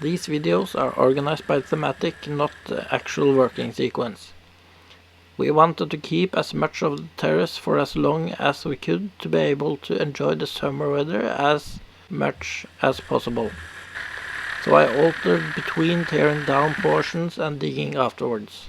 These videos are organized by thematic, not the actual working sequence. We wanted to keep as much of the terrace for as long as we could to be able to enjoy the summer weather as much as possible. So I altered between tearing down portions and digging afterwards.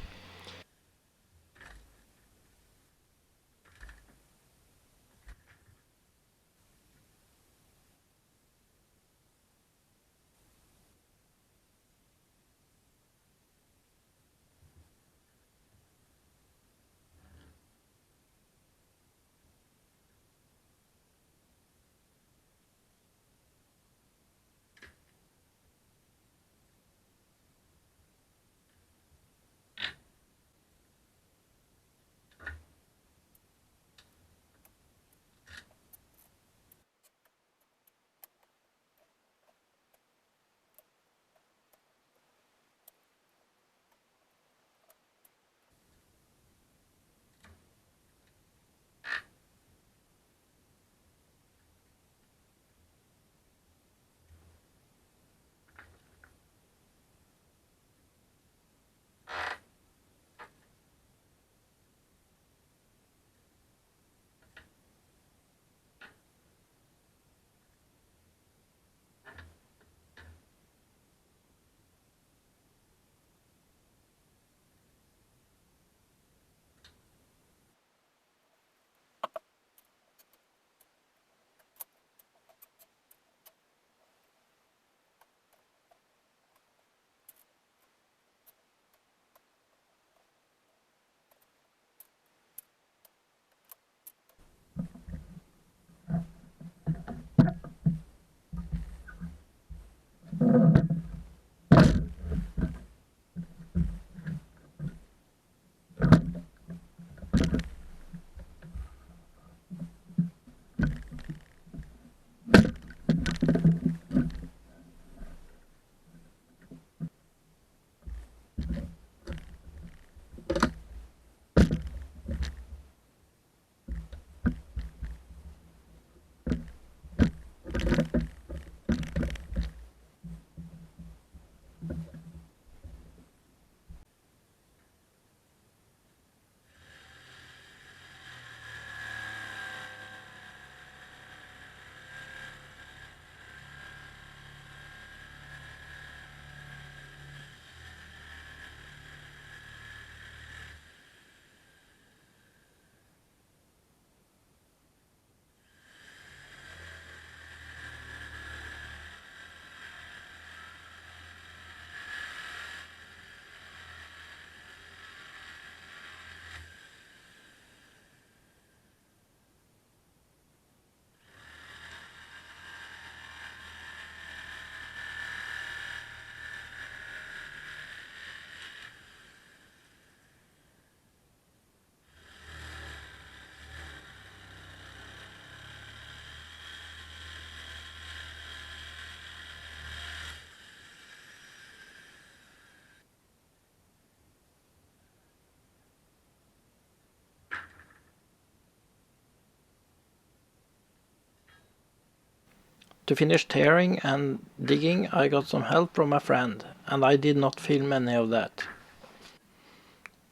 To finish tearing and digging, I got some help from a friend, and I did not film any of that.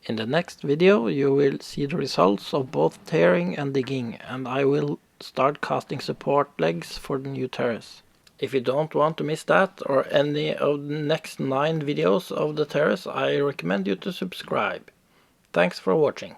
In the next video you will see the results of both tearing and digging, and I will start casting support legs for the new terrace. If you don't want to miss that or any of the next 9 videos of the terrace, I recommend you to subscribe. Thanks for watching.